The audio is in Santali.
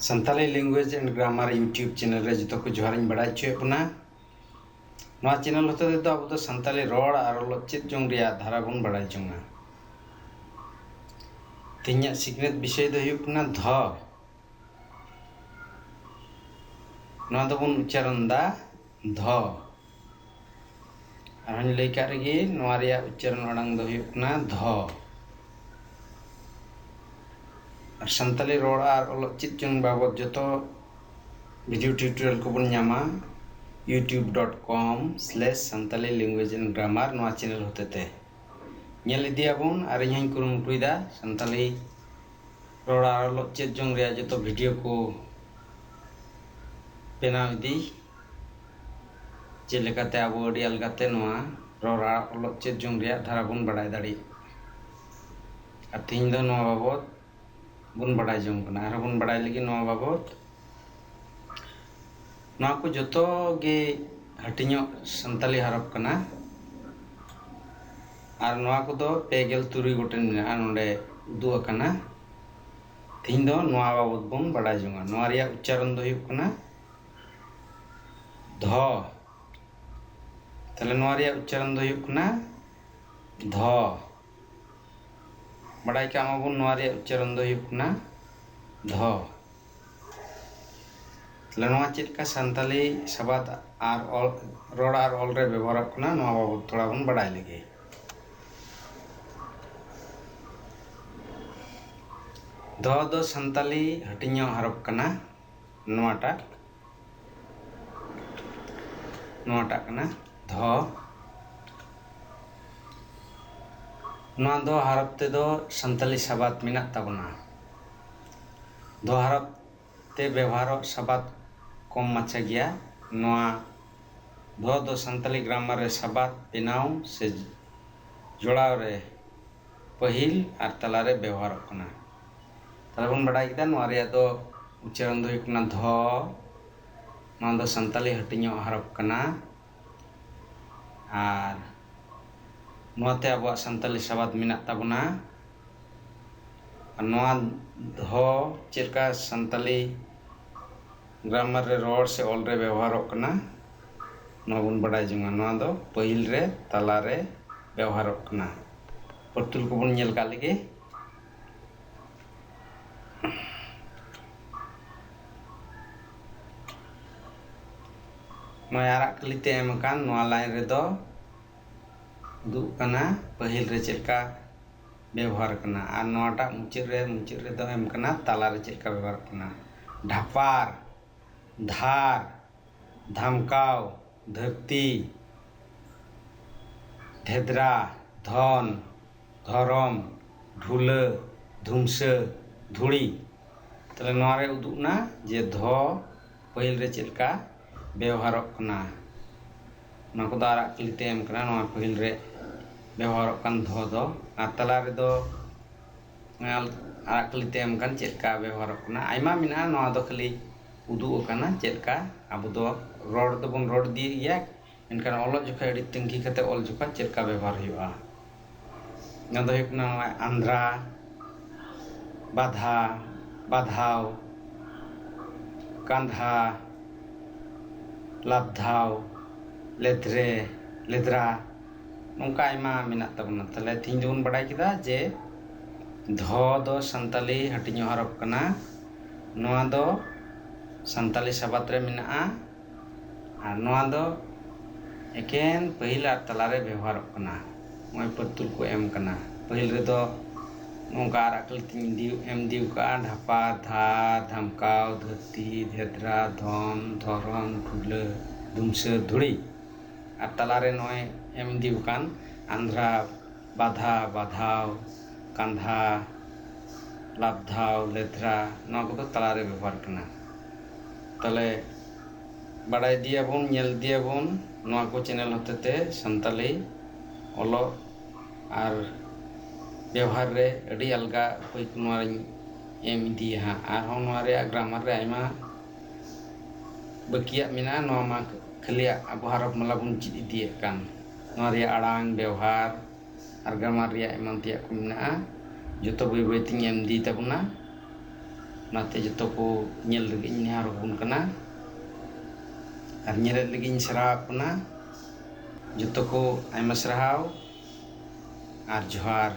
Santali Language and Grammar YouTube channel re joto ko joharing badai choy puna noa channel hote de abu do Santali rod ar ol chit jong ria dhara bun badai jonga tinya siknet bishay do huyuk puna dha noa do bun ucharon da dha arhon lay ka regi noa ria ucharon adang do huyuk puna dha আর সান্তালি রড আর অলক চিত জং বাবদ যত video tutorial ko bun nyama youtube.com/santali language and grammar noa channel hotete nyel idia bun ar inyang kurumutuida santali rod ar olok chit jong ria joto video ko benaw idi jelekate abo adi algate noa rod ar olok chit jong ria dhara bun badai dari ar tin do noa babot bun badai jong kana ar bun badai lagi noa babot noa ko joto ge hatinyo santali harap kana ar noa ko do pegel turi goten mena nonde udu akana tin do noa babot bun badai jonga noa ria ucharon do huyuk kana dha tale noa ria ucharon do huyuk kana dha badai ka amabun noa ria ucharon do huyuk kana dha tale noa chit ka santali sabat ar ol rod ar ol re byaboharak kana noa babot thoda bun badai lege dha do santali hatinyo harap kana noa ta kana dha noa do harap te do santali sabat menak tabona do harap te ব্যবহারক sabat kom macha gya noa dho do santali grammar re sabat benaw se jodaw re pahil ar tala re ব্যবহারক kana tala bun badai kida noa ria do ucharon do huyuk kana dha noa do santali hatinyo harap kana ar noa te abuak santali sabat menak tabona noa dho chirka santali grammar re rod se ol re ব্যবহারক kana noa bun badai jonga noa do pahil re tala re ব্যবহারক kana portul ko bun nyel ka legi noa arak kelite em kan noa line re do du kana pahil re chirka ব্যবহার kana ar noa ta muchit re do em kana tala re chirka ব্যবহার kana ढापार धार धमकाव धरती धेदरा धन धरम ढुला धुमसा धुड़ी तले noa re uduk na je dho pahil re chilka ব্যবহারক kana noa ko do arak kelite em kana noa pahil re ব্যবহারক kan dho do ar tala re do ngal arak kelite em kan chilka ব্যবহারক kana aima mena noa do khali uduk kana chilka abu do rod do bun rod di ya enkan olok jokha adi tengki kate ol jokha chilka ব্যবহার huyuga noa do huyuk na andhra badha badhaw kandha labdhaw ledre ledra nongka aima menak tabona tale tin bun badai kida je dho do santali hatinyo harap kana noa do santali sabat re menaa ar noa do eken pahil ar tala re ব্যবহারক kana moi portul ko em kana pahil re do nongka arak kelite em diu ka dhapa dhar dhamkaw dharti dhedra dhon dharam dhula dhumsa dhudi ar tala re noy em diu kan andhra badha badhaw kandha labdhaw ledra noa ko do tala re ব্যবহার kana tale badai dia bun nyel dia bun noa ko channel hotete santali olok ar ব্যবহার re adi alga koi ko noa ring em idia ha ar hon noa ria grammar re aima bakia mena noa ma khaliya abu harap mala bun chit idia kan noa ria arang ব্যবহার ar grammar ria eman tiak ko mena joto boi boi ting em di tabuna ᱚᱱᱟᱛᱮ ᱡᱚᱛᱚ ᱠᱚ ᱧᱮᱞ ᱞᱟᱹᱜᱤᱫ ᱤᱧ ᱱᱮᱦᱚᱨ ᱟᱵᱚᱱ ᱠᱟᱱᱟ ᱟᱨ ᱧᱮᱞᱮᱫ ᱞᱟᱹᱜᱤᱫ ᱤᱧ ᱥᱟᱨᱦᱟᱣ ᱵᱚᱱᱟ ᱡᱚᱛᱚ ᱠᱚ ᱟᱭᱢᱟ ᱥᱟᱨᱦᱟᱣ ᱟᱨ ᱡᱚᱦᱟᱨ